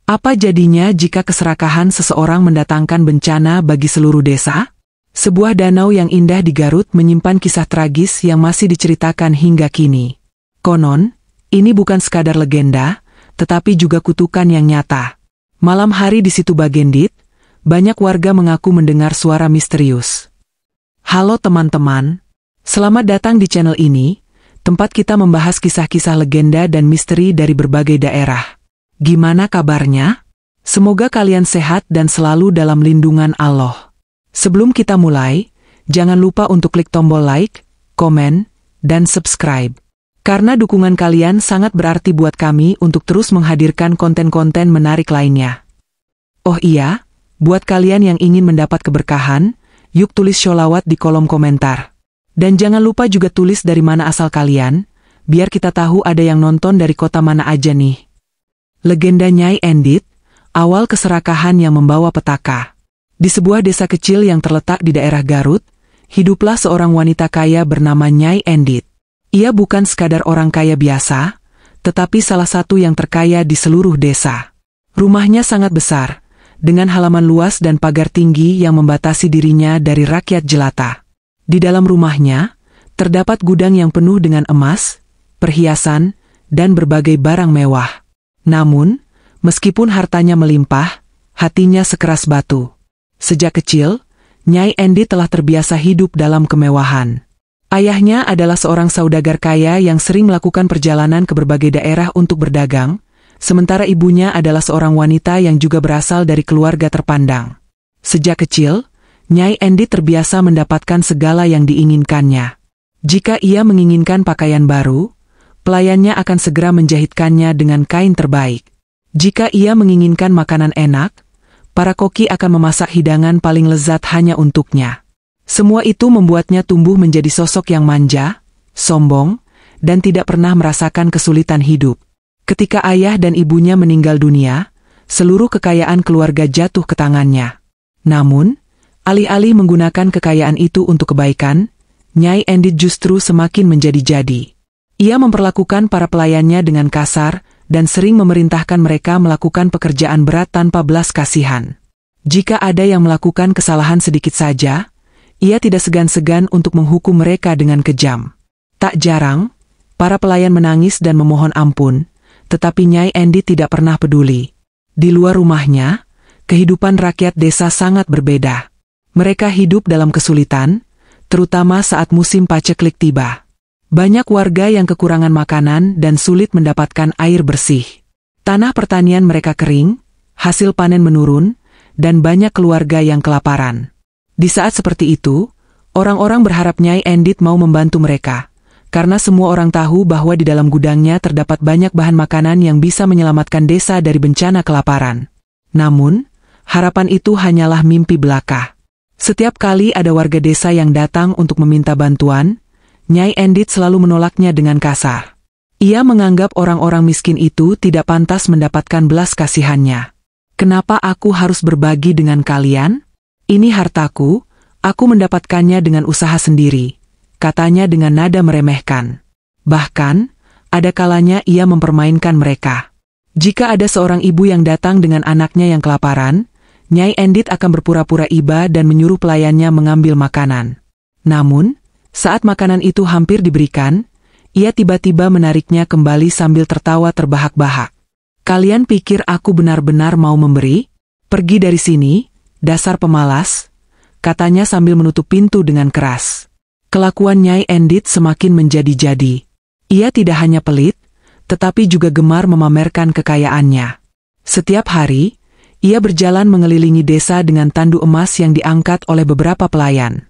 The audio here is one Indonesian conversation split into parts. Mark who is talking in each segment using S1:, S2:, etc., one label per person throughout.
S1: Apa jadinya jika keserakahan seseorang mendatangkan bencana bagi seluruh desa? Sebuah danau yang indah di Garut menyimpan kisah tragis yang masih diceritakan hingga kini. Konon, ini bukan sekadar legenda, tetapi juga kutukan yang nyata. Malam hari di situ Bagendit, banyak warga mengaku mendengar suara misterius. Halo teman-teman, selamat datang di channel ini, tempat kita membahas kisah-kisah legenda dan misteri dari berbagai daerah. Gimana kabarnya? Semoga kalian sehat dan selalu dalam lindungan Allah. Sebelum kita mulai, jangan lupa untuk klik tombol like, komen, dan subscribe. Karena dukungan kalian sangat berarti buat kami untuk terus menghadirkan konten-konten menarik lainnya. Oh iya, buat kalian yang ingin mendapat keberkahan, yuk tulis sholawat di kolom komentar. Dan jangan lupa juga tulis dari mana asal kalian, biar kita tahu ada yang nonton dari kota mana aja nih. Legenda Nyai Endit, awal keserakahan yang membawa petaka. Di sebuah desa kecil yang terletak di daerah Garut, hiduplah seorang wanita kaya bernama Nyai Endit. Ia bukan sekadar orang kaya biasa, tetapi salah satu yang terkaya di seluruh desa. Rumahnya sangat besar, dengan halaman luas dan pagar tinggi yang membatasi dirinya dari rakyat jelata. Di dalam rumahnya, terdapat gudang yang penuh dengan emas, perhiasan, dan berbagai barang mewah. Namun, meskipun hartanya melimpah, hatinya sekeras batu. Sejak kecil, Nyai Endit telah terbiasa hidup dalam kemewahan. Ayahnya adalah seorang saudagar kaya yang sering melakukan perjalanan ke berbagai daerah untuk berdagang, sementara ibunya adalah seorang wanita yang juga berasal dari keluarga terpandang. Sejak kecil, Nyai Endit terbiasa mendapatkan segala yang diinginkannya. Jika ia menginginkan pakaian baru, pelayannya akan segera menjahitkannya dengan kain terbaik. Jika ia menginginkan makanan enak, para koki akan memasak hidangan paling lezat hanya untuknya. Semua itu membuatnya tumbuh menjadi sosok yang manja, sombong, dan tidak pernah merasakan kesulitan hidup. Ketika ayah dan ibunya meninggal dunia, seluruh kekayaan keluarga jatuh ke tangannya. Namun, alih-alih menggunakan kekayaan itu untuk kebaikan, Nyai Endit justru semakin menjadi-jadi. Ia memperlakukan para pelayannya dengan kasar dan sering memerintahkan mereka melakukan pekerjaan berat tanpa belas kasihan. Jika ada yang melakukan kesalahan sedikit saja, ia tidak segan-segan untuk menghukum mereka dengan kejam. Tak jarang, para pelayan menangis dan memohon ampun, tetapi Nyai Endit tidak pernah peduli. Di luar rumahnya, kehidupan rakyat desa sangat berbeda. Mereka hidup dalam kesulitan, terutama saat musim paceklik tiba. Banyak warga yang kekurangan makanan dan sulit mendapatkan air bersih. Tanah pertanian mereka kering, hasil panen menurun, dan banyak keluarga yang kelaparan. Di saat seperti itu, orang-orang berharap Nyai Endit mau membantu mereka, karena semua orang tahu bahwa di dalam gudangnya terdapat banyak bahan makanan yang bisa menyelamatkan desa dari bencana kelaparan. Namun, harapan itu hanyalah mimpi belaka. Setiap kali ada warga desa yang datang untuk meminta bantuan, Nyai Endit selalu menolaknya dengan kasar. Ia menganggap orang-orang miskin itu tidak pantas mendapatkan belas kasihannya. Kenapa aku harus berbagi dengan kalian? Ini hartaku, aku mendapatkannya dengan usaha sendiri, katanya dengan nada meremehkan. Bahkan, ada kalanya ia mempermainkan mereka. Jika ada seorang ibu yang datang dengan anaknya yang kelaparan, Nyai Endit akan berpura-pura iba dan menyuruh pelayannya mengambil makanan. Namun, saat makanan itu hampir diberikan, ia tiba-tiba menariknya kembali sambil tertawa terbahak-bahak. Kalian pikir aku benar-benar mau memberi? Pergi dari sini, dasar pemalas, katanya sambil menutup pintu dengan keras. Kelakuan Nyai Endit semakin menjadi-jadi. Ia tidak hanya pelit, tetapi juga gemar memamerkan kekayaannya. Setiap hari, ia berjalan mengelilingi desa dengan tandu emas yang diangkat oleh beberapa pelayan.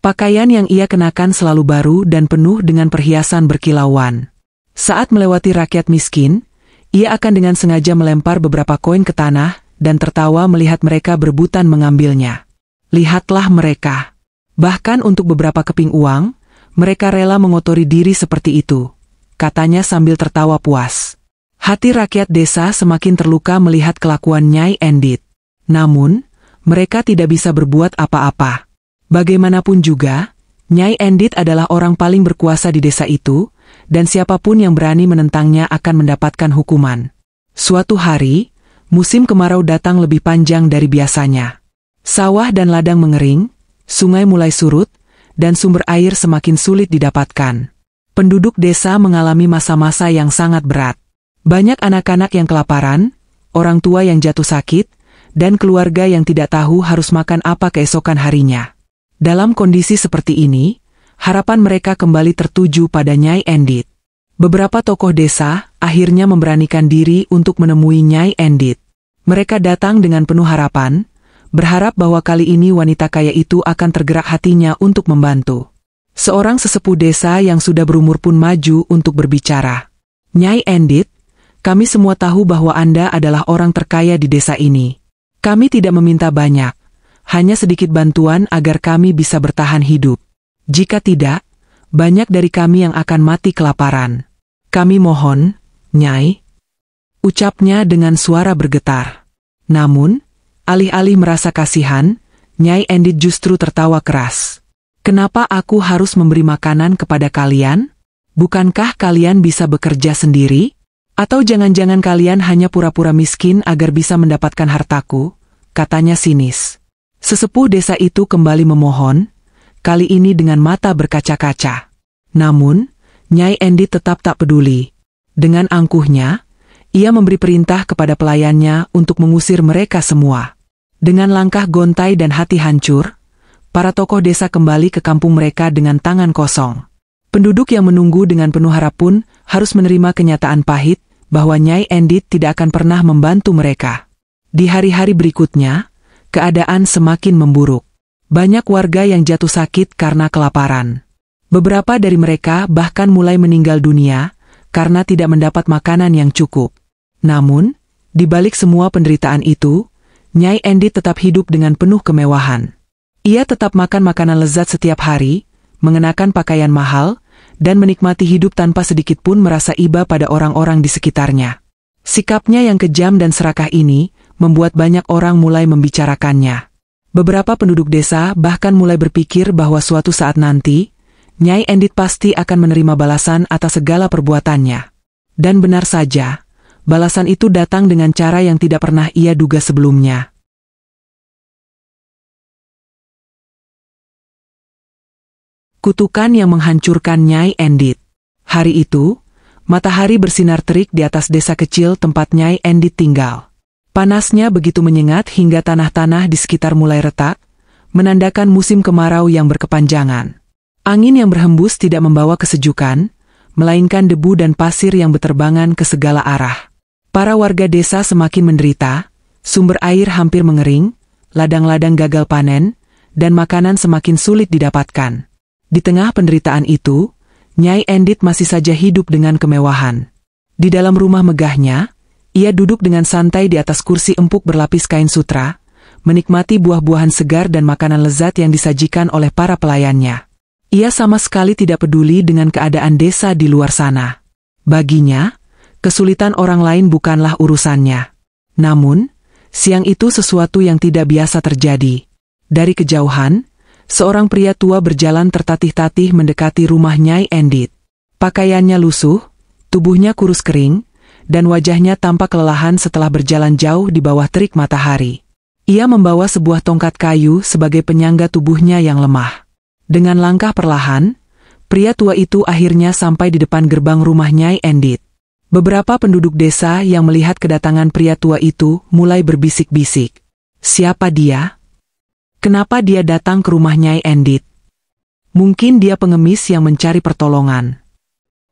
S1: Pakaian yang ia kenakan selalu baru dan penuh dengan perhiasan berkilauan. Saat melewati rakyat miskin, ia akan dengan sengaja melempar beberapa koin ke tanah dan tertawa melihat mereka berebutan mengambilnya. Lihatlah mereka. Bahkan untuk beberapa keping uang, mereka rela mengotori diri seperti itu, katanya sambil tertawa puas. Hati rakyat desa semakin terluka melihat kelakuan Nyai Endit. Namun, mereka tidak bisa berbuat apa-apa. Bagaimanapun juga, Nyai Endit adalah orang paling berkuasa di desa itu, dan siapapun yang berani menentangnya akan mendapatkan hukuman. Suatu hari, musim kemarau datang lebih panjang dari biasanya. Sawah dan ladang mengering, sungai mulai surut, dan sumber air semakin sulit didapatkan. Penduduk desa mengalami masa-masa yang sangat berat. Banyak anak-anak yang kelaparan, orang tua yang jatuh sakit, dan keluarga yang tidak tahu harus makan apa keesokan harinya. Dalam kondisi seperti ini, harapan mereka kembali tertuju pada Nyai Endit. Beberapa tokoh desa akhirnya memberanikan diri untuk menemui Nyai Endit. Mereka datang dengan penuh harapan, berharap bahwa kali ini wanita kaya itu akan tergerak hatinya untuk membantu. Seorang sesepuh desa yang sudah berumur pun maju untuk berbicara. "Nyai Endit, kami semua tahu bahwa Anda adalah orang terkaya di desa ini. Kami tidak meminta banyak, hanya sedikit bantuan agar kami bisa bertahan hidup. Jika tidak, banyak dari kami yang akan mati kelaparan. Kami mohon, Nyai," ucapnya dengan suara bergetar. Namun, alih-alih merasa kasihan, Nyai Endit justru tertawa keras. "Kenapa aku harus memberi makanan kepada kalian? Bukankah kalian bisa bekerja sendiri? Atau jangan-jangan kalian hanya pura-pura miskin agar bisa mendapatkan hartaku?" katanya sinis. Sesepuh desa itu kembali memohon, kali ini dengan mata berkaca-kaca. Namun, Nyai Endit tetap tak peduli. Dengan angkuhnya, ia memberi perintah kepada pelayannya untuk mengusir mereka semua. Dengan langkah gontai dan hati hancur, para tokoh desa kembali ke kampung mereka dengan tangan kosong. Penduduk yang menunggu dengan penuh harap pun harus menerima kenyataan pahit bahwa Nyai Endit tidak akan pernah membantu mereka. Di hari-hari berikutnya, keadaan semakin memburuk. Banyak warga yang jatuh sakit karena kelaparan. Beberapa dari mereka bahkan mulai meninggal dunia karena tidak mendapat makanan yang cukup. Namun, di balik semua penderitaan itu, Nyai Endit tetap hidup dengan penuh kemewahan. Ia tetap makan makanan lezat setiap hari, mengenakan pakaian mahal, dan menikmati hidup tanpa sedikit pun merasa iba pada orang-orang di sekitarnya. Sikapnya yang kejam dan serakah ini membuat banyak orang mulai membicarakannya. Beberapa penduduk desa bahkan mulai berpikir bahwa suatu saat nanti, Nyai Endit pasti akan menerima balasan atas segala perbuatannya. Dan benar saja, balasan itu datang dengan cara yang tidak pernah ia duga sebelumnya. Kutukan yang menghancurkan Nyai Endit. Hari itu, matahari bersinar terik di atas desa kecil tempat Nyai Endit tinggal. Panasnya begitu menyengat hingga tanah-tanah di sekitar mulai retak, menandakan musim kemarau yang berkepanjangan. Angin yang berhembus tidak membawa kesejukan, melainkan debu dan pasir yang berterbangan ke segala arah. Para warga desa semakin menderita, sumber air hampir mengering, ladang-ladang gagal panen, dan makanan semakin sulit didapatkan. Di tengah penderitaan itu, Nyai Endit masih saja hidup dengan kemewahan. Di dalam rumah megahnya, ia duduk dengan santai di atas kursi empuk berlapis kain sutra, menikmati buah-buahan segar dan makanan lezat yang disajikan oleh para pelayannya. Ia sama sekali tidak peduli dengan keadaan desa di luar sana. Baginya, kesulitan orang lain bukanlah urusannya. Namun, siang itu sesuatu yang tidak biasa terjadi. Dari kejauhan, seorang pria tua berjalan tertatih-tatih mendekati rumah Nyai Endit. Pakaiannya lusuh, tubuhnya kurus kering, dan wajahnya tampak kelelahan setelah berjalan jauh di bawah terik matahari. Ia membawa sebuah tongkat kayu sebagai penyangga tubuhnya yang lemah. Dengan langkah perlahan, pria tua itu akhirnya sampai di depan gerbang rumah Nyai Endit. Beberapa penduduk desa yang melihat kedatangan pria tua itu mulai berbisik-bisik. Siapa dia? Kenapa dia datang ke rumah Nyai Endit? Mungkin dia pengemis yang mencari pertolongan.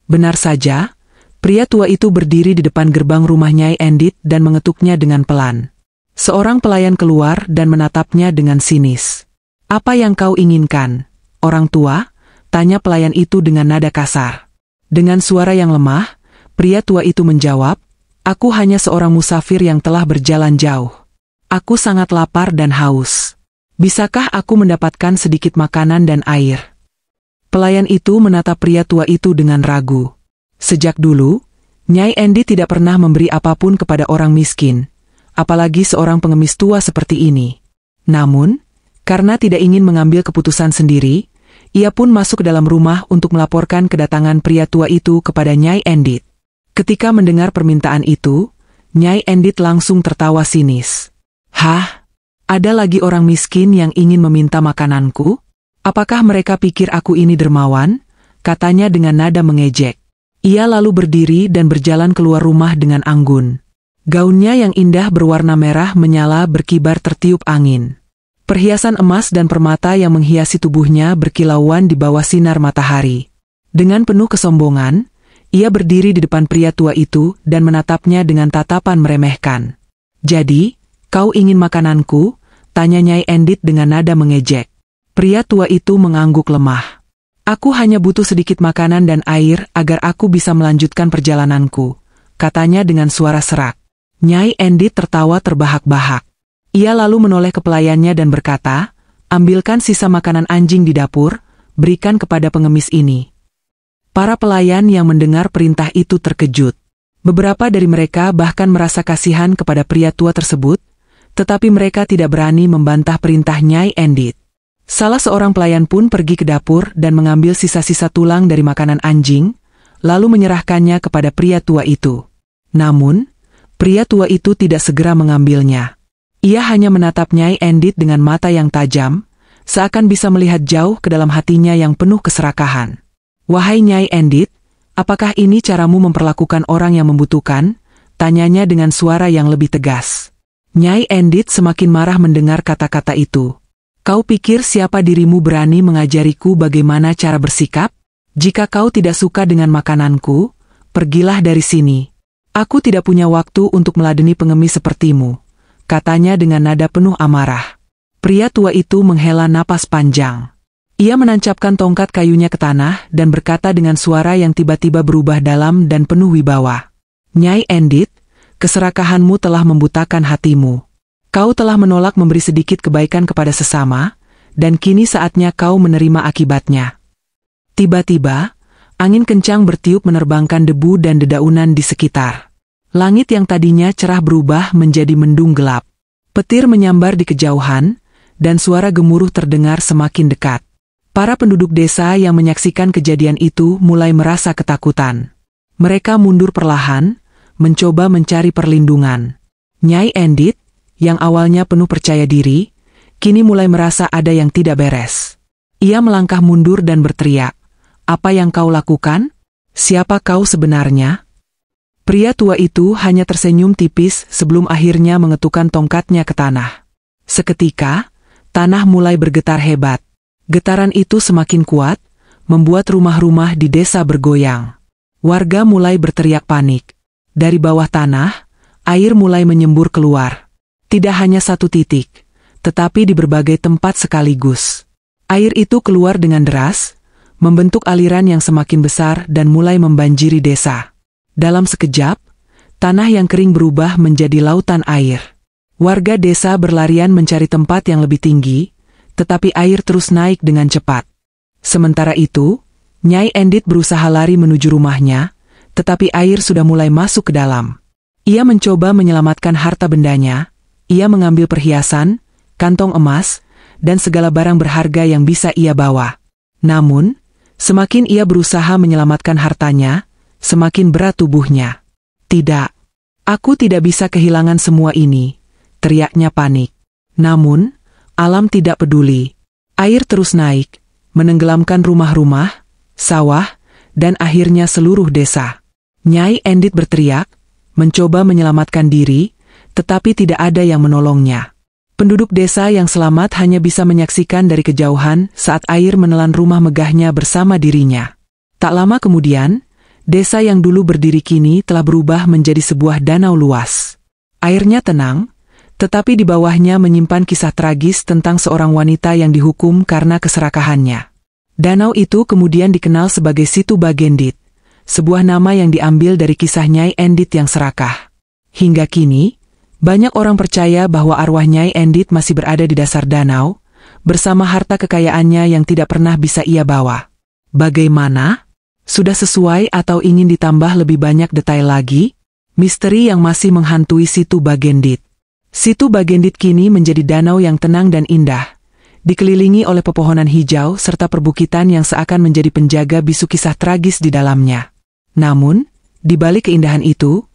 S1: Benar saja, pria tua itu berdiri di depan gerbang rumah Nyai Endit dan mengetuknya dengan pelan. Seorang pelayan keluar dan menatapnya dengan sinis. "Apa yang kau inginkan, orang tua?" tanya pelayan itu dengan nada kasar. Dengan suara yang lemah, pria tua itu menjawab, "Aku hanya seorang musafir yang telah berjalan jauh. Aku sangat lapar dan haus. Bisakah aku mendapatkan sedikit makanan dan air?" Pelayan itu menatap pria tua itu dengan ragu. Sejak dulu, Nyai Endit tidak pernah memberi apapun kepada orang miskin, apalagi seorang pengemis tua seperti ini. Namun, karena tidak ingin mengambil keputusan sendiri, ia pun masuk ke dalam rumah untuk melaporkan kedatangan pria tua itu kepada Nyai Endit. Ketika mendengar permintaan itu, Nyai Endit langsung tertawa sinis. Hah? Ada lagi orang miskin yang ingin meminta makananku? Apakah mereka pikir aku ini dermawan? Katanya dengan nada mengejek. Ia lalu berdiri dan berjalan keluar rumah dengan anggun. Gaunnya yang indah berwarna merah menyala berkibar tertiup angin. Perhiasan emas dan permata yang menghiasi tubuhnya berkilauan di bawah sinar matahari. Dengan penuh kesombongan, ia berdiri di depan pria tua itu dan menatapnya dengan tatapan meremehkan. Jadi, kau ingin makananku? Tanya Nyai Endit dengan nada mengejek. Pria tua itu mengangguk lemah. Aku hanya butuh sedikit makanan dan air agar aku bisa melanjutkan perjalananku, katanya dengan suara serak. Nyai Endit tertawa terbahak-bahak. Ia lalu menoleh ke pelayannya dan berkata, ambilkan sisa makanan anjing di dapur, berikan kepada pengemis ini. Para pelayan yang mendengar perintah itu terkejut. Beberapa dari mereka bahkan merasa kasihan kepada pria tua tersebut, tetapi mereka tidak berani membantah perintah Nyai Endit. Salah seorang pelayan pun pergi ke dapur dan mengambil sisa-sisa tulang dari makanan anjing, lalu menyerahkannya kepada pria tua itu. Namun, pria tua itu tidak segera mengambilnya. Ia hanya menatap Nyai Endit dengan mata yang tajam, seakan bisa melihat jauh ke dalam hatinya yang penuh keserakahan. Wahai Nyai Endit, apakah ini caramu memperlakukan orang yang membutuhkan? Tanyanya dengan suara yang lebih tegas. Nyai Endit semakin marah mendengar kata-kata itu. Kau pikir siapa dirimu berani mengajariku bagaimana cara bersikap? Jika kau tidak suka dengan makananku, pergilah dari sini. Aku tidak punya waktu untuk meladeni pengemis sepertimu, katanya dengan nada penuh amarah. Pria tua itu menghela napas panjang. Ia menancapkan tongkat kayunya ke tanah dan berkata dengan suara yang tiba-tiba berubah dalam dan penuh wibawa. Nyai Endit, keserakahanmu telah membutakan hatimu. Kau telah menolak memberi sedikit kebaikan kepada sesama, dan kini saatnya kau menerima akibatnya. Tiba-tiba, angin kencang bertiup menerbangkan debu dan dedaunan di sekitar. Langit yang tadinya cerah berubah menjadi mendung gelap. Petir menyambar di kejauhan, dan suara gemuruh terdengar semakin dekat. Para penduduk desa yang menyaksikan kejadian itu mulai merasa ketakutan. Mereka mundur perlahan, mencoba mencari perlindungan. Nyai Endit, yang awalnya penuh percaya diri, kini mulai merasa ada yang tidak beres. Ia melangkah mundur dan berteriak, "Apa yang kau lakukan? Siapa kau sebenarnya?" Pria tua itu hanya tersenyum tipis sebelum akhirnya mengetukkan tongkatnya ke tanah. Seketika, tanah mulai bergetar hebat. Getaran itu semakin kuat, membuat rumah-rumah di desa bergoyang. Warga mulai berteriak panik. Dari bawah tanah, air mulai menyembur keluar. Tidak hanya satu titik, tetapi di berbagai tempat sekaligus. Air itu keluar dengan deras, membentuk aliran yang semakin besar dan mulai membanjiri desa. Dalam sekejap, tanah yang kering berubah menjadi lautan air. Warga desa berlarian mencari tempat yang lebih tinggi, tetapi air terus naik dengan cepat. Sementara itu, Nyai Endit berusaha lari menuju rumahnya, tetapi air sudah mulai masuk ke dalam. Ia mencoba menyelamatkan harta bendanya, ia mengambil perhiasan, kantong emas, dan segala barang berharga yang bisa ia bawa. Namun, semakin ia berusaha menyelamatkan hartanya, semakin berat tubuhnya. Tidak, aku tidak bisa kehilangan semua ini, teriaknya panik. Namun, alam tidak peduli. Air terus naik, menenggelamkan rumah-rumah, sawah, dan akhirnya seluruh desa. Nyai Endit berteriak, mencoba menyelamatkan diri, tetapi tidak ada yang menolongnya. Penduduk desa yang selamat hanya bisa menyaksikan dari kejauhan saat air menelan rumah megahnya bersama dirinya. Tak lama kemudian, desa yang dulu berdiri kini telah berubah menjadi sebuah danau luas. Airnya tenang, tetapi di bawahnya menyimpan kisah tragis tentang seorang wanita yang dihukum karena keserakahannya. Danau itu kemudian dikenal sebagai Situ Bagendit, sebuah nama yang diambil dari kisah Nyai Endit yang serakah. Hingga kini, banyak orang percaya bahwa arwah Nyai Endit masih berada di dasar danau, bersama harta kekayaannya yang tidak pernah bisa ia bawa. Bagaimana? Sudah sesuai atau ingin ditambah lebih banyak detail lagi? Misteri yang masih menghantui Situ Bagendit. Situ Bagendit kini menjadi danau yang tenang dan indah, dikelilingi oleh pepohonan hijau serta perbukitan yang seakan menjadi penjaga bisu kisah tragis di dalamnya. Namun, di balik keindahan itu,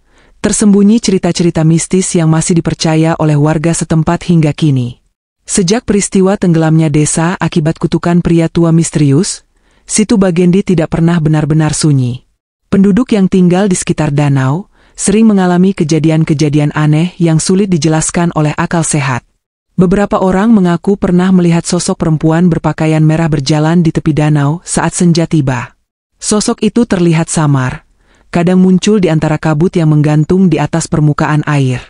S1: Tersembunyi cerita-cerita mistis yang masih dipercaya oleh warga setempat hingga kini. Sejak peristiwa tenggelamnya desa akibat kutukan pria tua misterius, Situ Bagendit tidak pernah benar-benar sunyi. Penduduk yang tinggal di sekitar danau sering mengalami kejadian-kejadian aneh yang sulit dijelaskan oleh akal sehat. Beberapa orang mengaku pernah melihat sosok perempuan berpakaian merah berjalan di tepi danau saat senja tiba. Sosok itu terlihat samar, kadang muncul di antara kabut yang menggantung di atas permukaan air.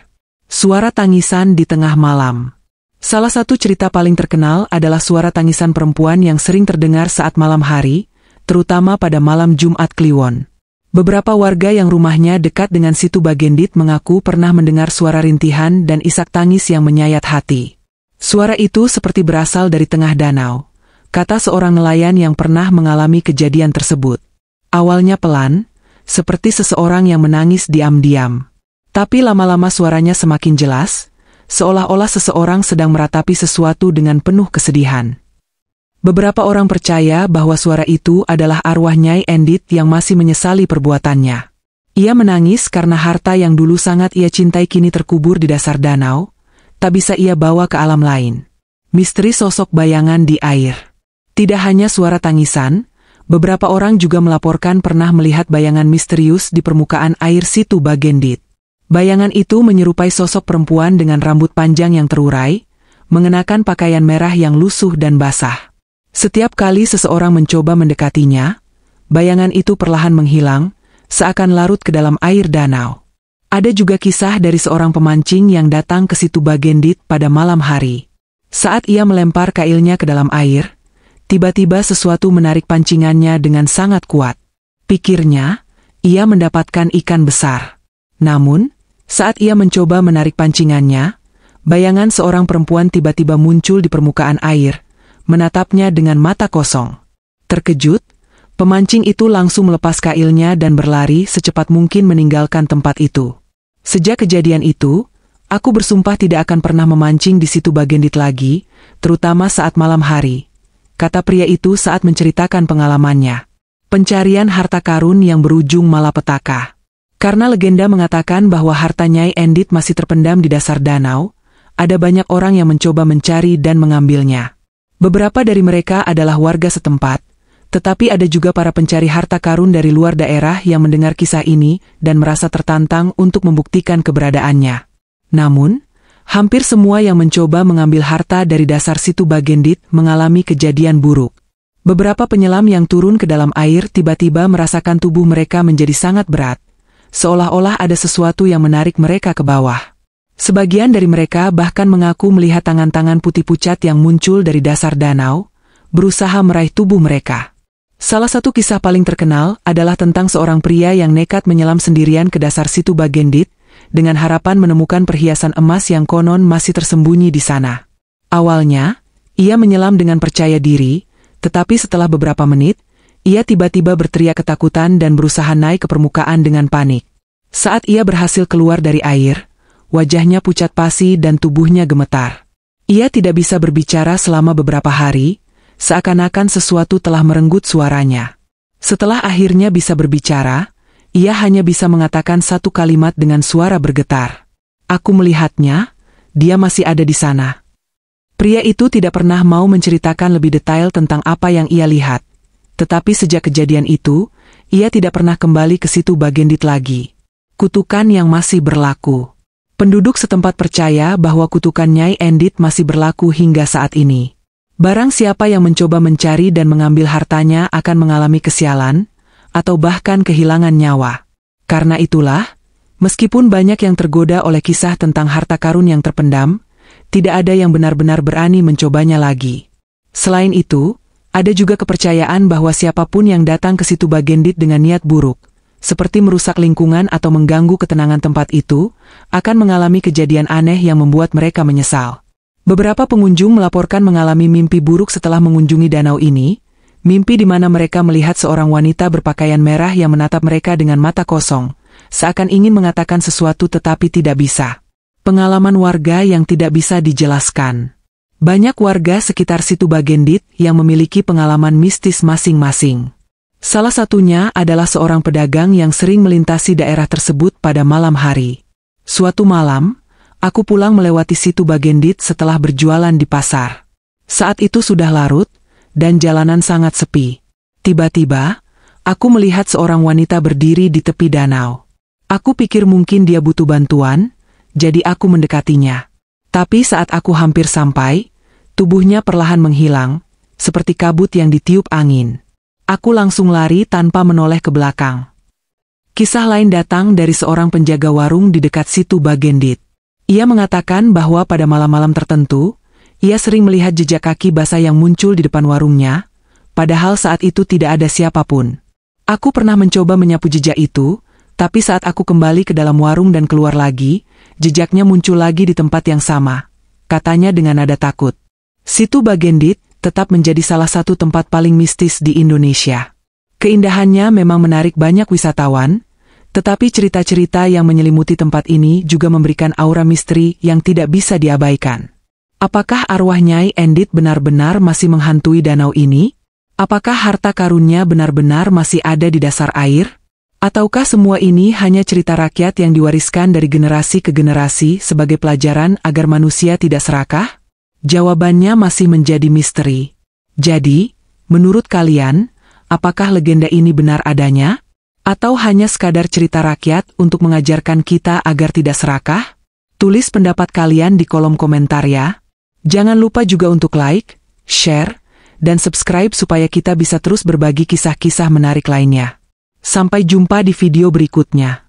S1: Suara tangisan di tengah malam. Salah satu cerita paling terkenal adalah suara tangisan perempuan yang sering terdengar saat malam hari, terutama pada malam Jumat Kliwon. Beberapa warga yang rumahnya dekat dengan Situ Bagendit mengaku pernah mendengar suara rintihan dan isak tangis yang menyayat hati. Suara itu seperti berasal dari tengah danau, kata seorang nelayan yang pernah mengalami kejadian tersebut. Awalnya pelan, seperti seseorang yang menangis diam-diam. Tapi lama-lama suaranya semakin jelas, seolah-olah seseorang sedang meratapi sesuatu dengan penuh kesedihan. Beberapa orang percaya bahwa suara itu adalah arwah Nyai Endit yang masih menyesali perbuatannya. Ia menangis karena harta yang dulu sangat ia cintai kini terkubur di dasar danau, tak bisa ia bawa ke alam lain. Misteri sosok bayangan di air. Tidak hanya suara tangisan, beberapa orang juga melaporkan pernah melihat bayangan misterius di permukaan air Situ Bagendit. Bayangan itu menyerupai sosok perempuan dengan rambut panjang yang terurai, mengenakan pakaian merah yang lusuh dan basah. Setiap kali seseorang mencoba mendekatinya, bayangan itu perlahan menghilang, seakan larut ke dalam air danau. Ada juga kisah dari seorang pemancing yang datang ke Situ Bagendit pada malam hari. Saat ia melempar kailnya ke dalam air, tiba-tiba sesuatu menarik pancingannya dengan sangat kuat. Pikirnya, ia mendapatkan ikan besar. Namun, saat ia mencoba menarik pancingannya, bayangan seorang perempuan tiba-tiba muncul di permukaan air, menatapnya dengan mata kosong. Terkejut, pemancing itu langsung melepas kailnya dan berlari secepat mungkin meninggalkan tempat itu. Sejak kejadian itu, aku bersumpah tidak akan pernah memancing di Situ Bagendit lagi, terutama saat malam hari, kata pria itu saat menceritakan pengalamannya. Pencarian harta karun yang berujung malapetaka. Karena legenda mengatakan bahwa harta Nyai Endit masih terpendam di dasar danau, ada banyak orang yang mencoba mencari dan mengambilnya. Beberapa dari mereka adalah warga setempat, tetapi ada juga para pencari harta karun dari luar daerah yang mendengar kisah ini dan merasa tertantang untuk membuktikan keberadaannya. Namun, hampir semua yang mencoba mengambil harta dari dasar Situ Bagendit mengalami kejadian buruk. Beberapa penyelam yang turun ke dalam air tiba-tiba merasakan tubuh mereka menjadi sangat berat, seolah-olah ada sesuatu yang menarik mereka ke bawah. Sebagian dari mereka bahkan mengaku melihat tangan-tangan putih pucat yang muncul dari dasar danau, berusaha meraih tubuh mereka. Salah satu kisah paling terkenal adalah tentang seorang pria yang nekat menyelam sendirian ke dasar Situ Bagendit, dengan harapan menemukan perhiasan emas yang konon masih tersembunyi di sana. Awalnya, ia menyelam dengan percaya diri, tetapi setelah beberapa menit, ia tiba-tiba berteriak ketakutan dan berusaha naik ke permukaan dengan panik. Saat ia berhasil keluar dari air, wajahnya pucat pasi dan tubuhnya gemetar. Ia tidak bisa berbicara selama beberapa hari, seakan-akan sesuatu telah merenggut suaranya. Setelah akhirnya bisa berbicara, ia hanya bisa mengatakan satu kalimat dengan suara bergetar. "Aku melihatnya, dia masih ada di sana." Pria itu tidak pernah mau menceritakan lebih detail tentang apa yang ia lihat. Tetapi sejak kejadian itu, ia tidak pernah kembali ke Situ Bagendit lagi. Kutukan yang masih berlaku. Penduduk setempat percaya bahwa kutukan Nyai Endit masih berlaku hingga saat ini. Barang siapa yang mencoba mencari dan mengambil hartanya akan mengalami kesialan, atau bahkan kehilangan nyawa. Karena itulah, meskipun banyak yang tergoda oleh kisah tentang harta karun yang terpendam, tidak ada yang benar-benar berani mencobanya lagi. Selain itu, ada juga kepercayaan bahwa siapapun yang datang ke Situ Bagendit dengan niat buruk, seperti merusak lingkungan atau mengganggu ketenangan tempat itu, akan mengalami kejadian aneh yang membuat mereka menyesal. Beberapa pengunjung melaporkan mengalami mimpi buruk setelah mengunjungi danau ini, mimpi di mana mereka melihat seorang wanita berpakaian merah yang menatap mereka dengan mata kosong, seakan ingin mengatakan sesuatu tetapi tidak bisa. Pengalaman warga yang tidak bisa dijelaskan. Banyak warga sekitar Situ Bagendit yang memiliki pengalaman mistis masing-masing. Salah satunya adalah seorang pedagang yang sering melintasi daerah tersebut pada malam hari. Suatu malam, aku pulang melewati situ Bagendit setelah berjualan di pasar. Saat itu sudah larut, dan jalanan sangat sepi. Tiba-tiba, aku melihat seorang wanita berdiri di tepi danau. Aku pikir mungkin dia butuh bantuan, jadi aku mendekatinya. Tapi saat aku hampir sampai, tubuhnya perlahan menghilang, seperti kabut yang ditiup angin. Aku langsung lari tanpa menoleh ke belakang. Kisah lain datang dari seorang penjaga warung di dekat situ Bagendit. Ia mengatakan bahwa pada malam-malam tertentu, ia sering melihat jejak kaki basah yang muncul di depan warungnya, padahal saat itu tidak ada siapapun. Aku pernah mencoba menyapu jejak itu, tapi saat aku kembali ke dalam warung dan keluar lagi, jejaknya muncul lagi di tempat yang sama, katanya dengan nada takut. Situ Bagendit tetap menjadi salah satu tempat paling mistis di Indonesia. Keindahannya memang menarik banyak wisatawan, tetapi cerita-cerita yang menyelimuti tempat ini juga memberikan aura misteri yang tidak bisa diabaikan. Apakah arwah Nyai Endit benar-benar masih menghantui danau ini? Apakah harta karunnya benar-benar masih ada di dasar air? Ataukah semua ini hanya cerita rakyat yang diwariskan dari generasi ke generasi sebagai pelajaran agar manusia tidak serakah? Jawabannya masih menjadi misteri. Jadi, menurut kalian, apakah legenda ini benar adanya? Atau hanya sekadar cerita rakyat untuk mengajarkan kita agar tidak serakah? Tulis pendapat kalian di kolom komentar ya. Jangan lupa juga untuk like, share, dan subscribe supaya kita bisa terus berbagi kisah-kisah menarik lainnya. Sampai jumpa di video berikutnya.